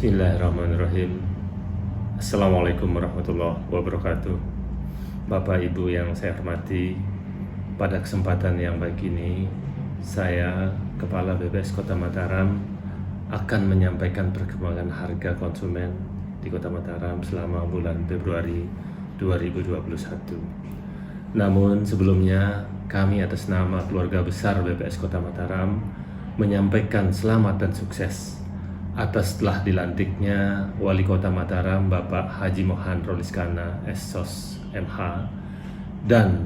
Bismillahirrahmanirrahim. Assalamualaikum warahmatullahi wabarakatuh. Bapak Ibu yang saya hormati, pada kesempatan yang baik ini, saya, Kepala BPS Kota Mataram, akan menyampaikan perkembangan harga konsumen di Kota Mataram selama bulan Februari 2021. Namun sebelumnya, kami atas nama keluarga besar BPS Kota Mataram menyampaikan selamat dan sukses atas telah dilantiknya Wali Kota Mataram Bapak Haji Mohan Roliskana SSOS MH dan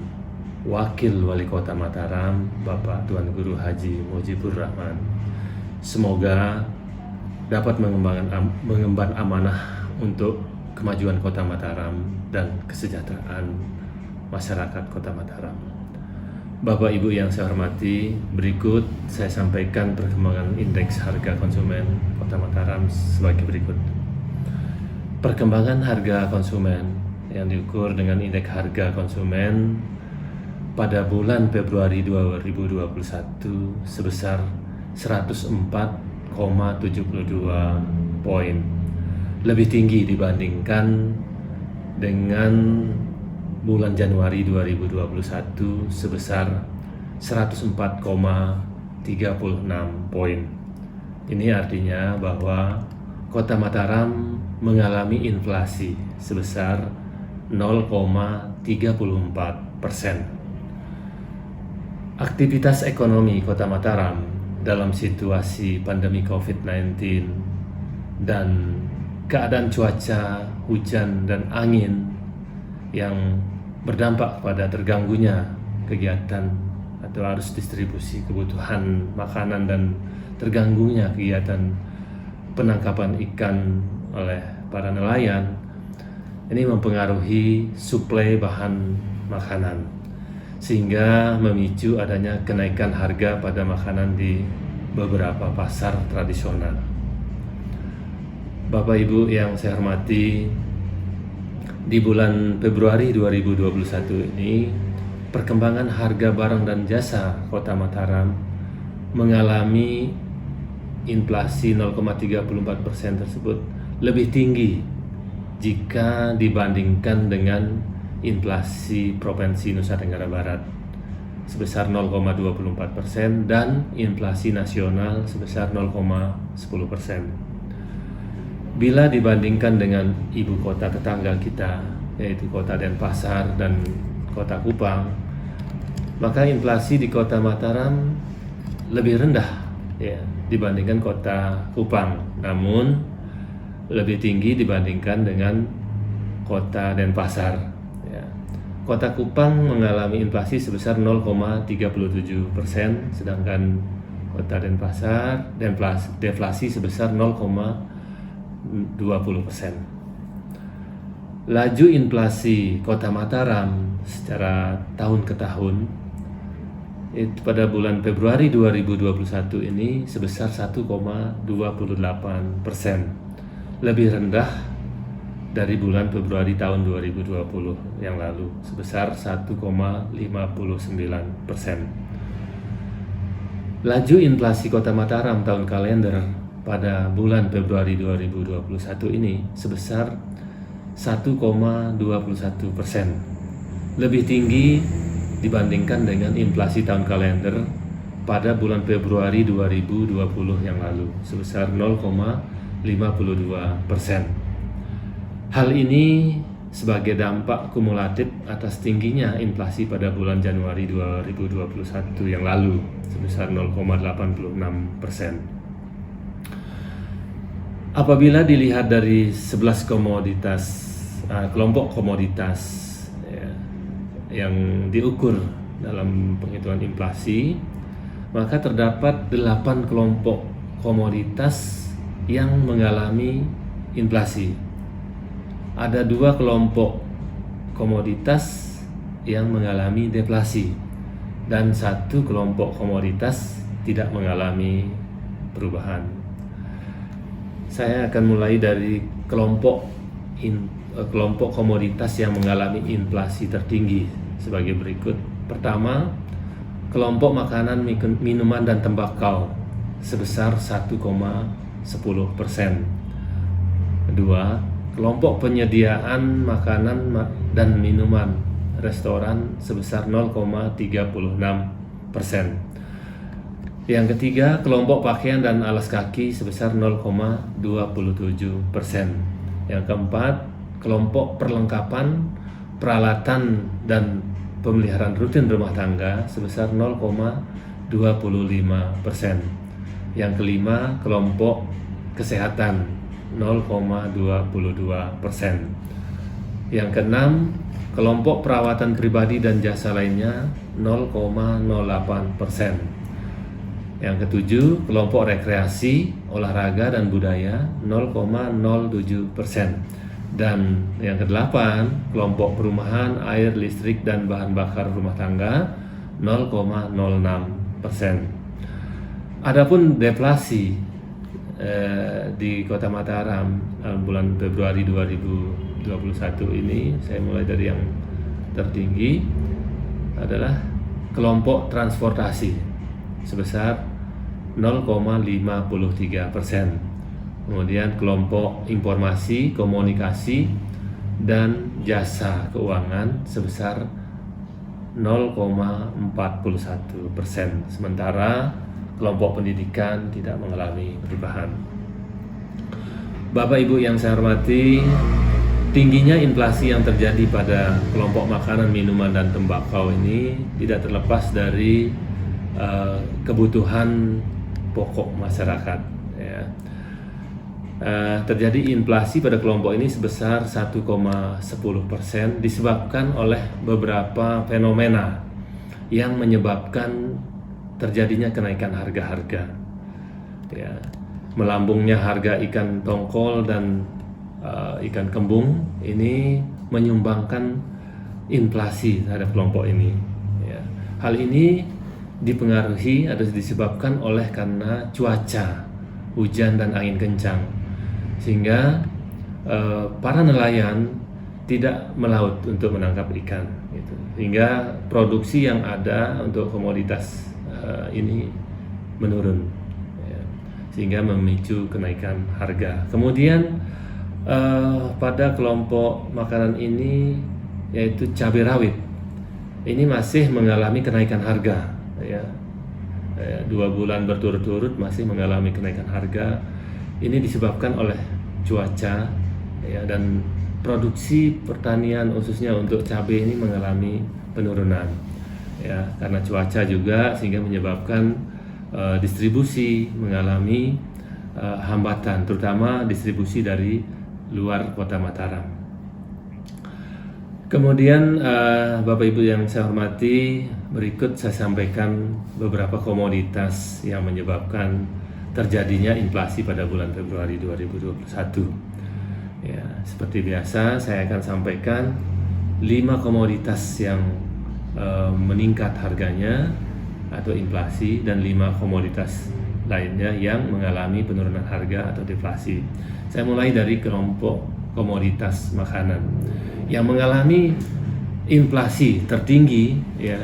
Wakil Wali Kota Mataram Bapak Tuan Guru Haji Mujibur Rahman. Semoga dapat mengemban amanah untuk kemajuan Kota Mataram dan kesejahteraan masyarakat Kota Mataram. Bapak Ibu yang saya hormati, berikut saya sampaikan perkembangan indeks harga konsumen Kota Mataram sebagai berikut. Perkembangan harga konsumen yang diukur dengan indeks harga konsumen pada bulan Februari 2021 sebesar 104,72 poin, lebih tinggi dibandingkan dengan bulan Januari 2021 sebesar 104,36 poin. Ini artinya bahwa Kota Mataram mengalami inflasi sebesar 0,34%. Aktivitas ekonomi Kota Mataram dalam situasi pandemi COVID-19 dan keadaan cuaca, hujan, dan angin yang berdampak pada terganggunya kegiatan atau arus distribusi kebutuhan makanan dan terganggunya kegiatan penangkapan ikan oleh para nelayan, ini mempengaruhi suplai bahan makanan sehingga memicu adanya kenaikan harga pada makanan di beberapa pasar tradisional. Bapak Ibu yang saya hormati, di bulan Februari 2021 ini, perkembangan harga barang dan jasa Kota Mataram mengalami inflasi 0,34% tersebut lebih tinggi jika dibandingkan dengan inflasi Provinsi Nusa Tenggara Barat sebesar 0,24% dan inflasi nasional sebesar 0,10%. Bila dibandingkan dengan ibu kota tetangga kita, yaitu Kota Denpasar dan Kota Kupang, maka inflasi di Kota Mataram lebih rendah ya, dibandingkan Kota Kupang, namun lebih tinggi dibandingkan dengan Kota Denpasar. Ya. Kota Kupang mengalami inflasi sebesar 0,37%, sedangkan Kota Denpasar deflasi sebesar 0,20%. Laju inflasi Kota Mataram secara tahun ke tahun itu pada bulan Februari 2021 ini sebesar 1,28%, lebih rendah dari bulan Februari tahun 2020 yang lalu sebesar 1,59%. Laju inflasi Kota Mataram tahun kalender pada bulan Februari 2021 ini sebesar 1,21%, lebih tinggi dibandingkan dengan inflasi tahun kalender pada bulan Februari 2020 yang lalu sebesar 0,52%. Hal ini sebagai dampak kumulatif atas tingginya inflasi pada bulan Januari 2021 yang lalu sebesar 0,86%. Apabila dilihat dari 11 kelompok komoditas ya, yang diukur dalam penghitungan inflasi, maka terdapat 8 kelompok komoditas yang mengalami inflasi. Ada 2 kelompok komoditas yang mengalami deflasi dan 1 kelompok komoditas tidak mengalami perubahan. Saya akan mulai dari kelompok komoditas yang mengalami inflasi tertinggi sebagai berikut. Pertama, kelompok makanan, minuman, dan tembakau sebesar 1,10%. Kedua, kelompok penyediaan makanan dan minuman restoran sebesar 0,36%. Yang ketiga, kelompok pakaian dan alas kaki sebesar 0,27%. Yang keempat, kelompok perlengkapan, peralatan dan pemeliharaan rutin rumah tangga sebesar 0,25%. Yang kelima, kelompok kesehatan 0,22%. Yang keenam, kelompok perawatan pribadi dan jasa lainnya 0,08%. Yang ketujuh, kelompok rekreasi, olahraga dan budaya 0,07%. Dan yang kedelapan, kelompok perumahan, air, listrik dan bahan bakar rumah tangga 0,06%. Adapun deflasi di Kota Mataram bulan Februari 2021 ini, saya mulai dari yang tertinggi adalah kelompok transportasi sebesar 0,53%. Kemudian kelompok informasi, komunikasi dan jasa keuangan sebesar 0,41%. Sementara kelompok pendidikan tidak mengalami perubahan. Bapak Ibu yang saya hormati, tingginya inflasi yang terjadi pada kelompok makanan, minuman, dan tembakau ini tidak terlepas dari kebutuhan pokok masyarakat. Ya. Terjadi inflasi pada kelompok ini sebesar 1,10% disebabkan oleh beberapa fenomena yang menyebabkan terjadinya kenaikan harga-harga. Ya. Melambungnya harga ikan tongkol dan ikan kembung ini menyumbangkan inflasi terhadap kelompok ini. Ya. Hal ini dipengaruhi atau disebabkan oleh karena cuaca, hujan dan angin kencang, sehingga para nelayan tidak melaut untuk menangkap ikan, gitu. Sehingga produksi yang ada untuk komoditas ini menurun, ya. Sehingga memicu kenaikan harga. Kemudian pada kelompok makanan ini, yaitu cabai rawit, ini masih mengalami kenaikan harga. Ya, 2 bulan berturut-turut masih mengalami kenaikan harga. Ini disebabkan oleh cuaca, ya, dan produksi pertanian khususnya untuk cabai ini mengalami penurunan, ya, karena cuaca juga, sehingga menyebabkan distribusi mengalami hambatan, terutama distribusi dari luar Kota Mataram. Kemudian Bapak Ibu yang saya hormati, berikut saya sampaikan beberapa komoditas yang menyebabkan terjadinya inflasi pada bulan Februari 2021. Ya, seperti biasa saya akan sampaikan 5 komoditas yang meningkat harganya atau inflasi, dan 5 komoditas lainnya yang mengalami penurunan harga atau deflasi. Saya mulai dari kelompok komoditas makanan yang mengalami inflasi tertinggi, ya.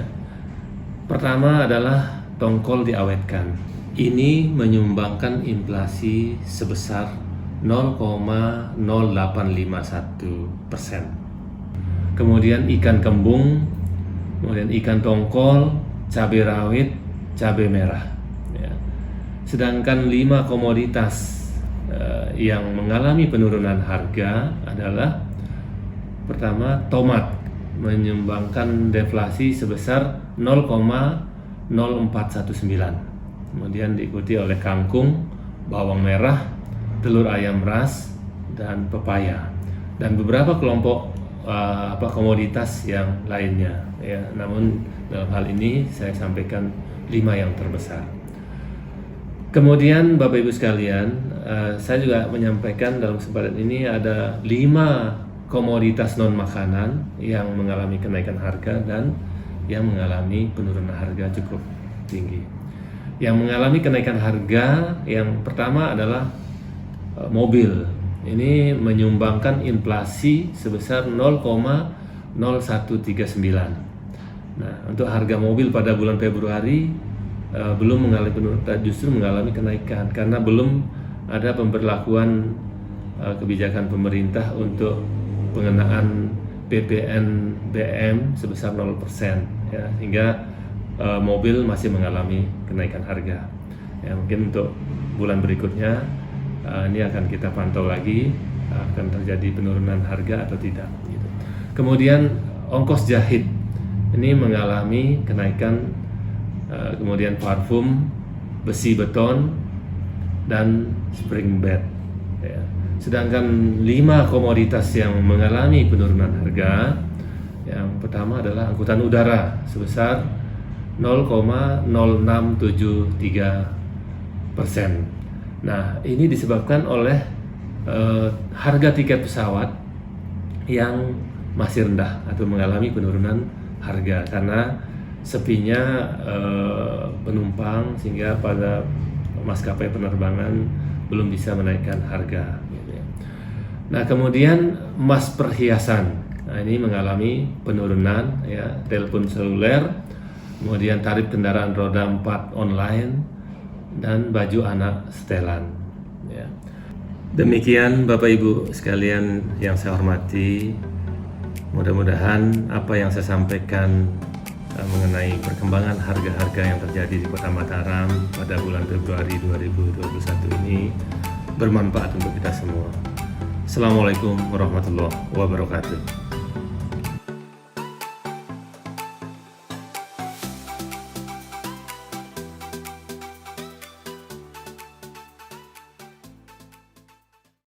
Pertama adalah tongkol diawetkan. Ini menyumbangkan inflasi sebesar 0,0851%. Kemudian ikan kembung, kemudian ikan tongkol, cabai rawit, cabai merah, ya. Sedangkan 5 komoditas yang mengalami penurunan harga adalah: pertama, tomat menyumbangkan deflasi sebesar 0,0419. Kemudian diikuti oleh kangkung, bawang merah, telur ayam ras, dan pepaya, dan beberapa kelompok komoditas yang lainnya, ya. Namun dalam hal ini saya sampaikan 5 yang terbesar. Kemudian Bapak Ibu sekalian, saya juga menyampaikan dalam kesempatan ini ada 5 komoditas non makanan yang mengalami kenaikan harga dan yang mengalami penurunan harga cukup tinggi. Yang mengalami kenaikan harga yang pertama adalah mobil. Ini menyumbangkan inflasi sebesar 0,0139. Nah, untuk harga mobil pada bulan Februari belum mengalami penurunan, justru mengalami kenaikan karena belum ada pemberlakuan kebijakan pemerintah untuk pengenaan PPNBM sebesar 0%, ya, sehingga mobil masih mengalami kenaikan harga. Ya, mungkin untuk bulan berikutnya ini akan kita pantau lagi, akan terjadi penurunan harga atau tidak. Gitu. Kemudian ongkos jahit ini mengalami kenaikan, kemudian parfum, besi beton, dan spring bed. Ya. Sedangkan 5 komoditas yang mengalami penurunan harga, yang pertama adalah angkutan udara sebesar 0,0673%. Nah, ini disebabkan oleh harga tiket pesawat yang masih rendah atau mengalami penurunan harga karena sepinya penumpang, sehingga pada maskapai penerbangan belum bisa menaikkan harga. Nah, kemudian emas perhiasan, nah ini mengalami penurunan, ya, telepon seluler, kemudian tarif kendaraan roda 4 online, dan baju anak setelan. Ya. Demikian Bapak Ibu sekalian yang saya hormati, mudah-mudahan apa yang saya sampaikan mengenai perkembangan harga-harga yang terjadi di Kota Mataram pada bulan Februari 2021 ini bermanfaat untuk kita semua. Assalamualaikum warahmatullahi wabarakatuh.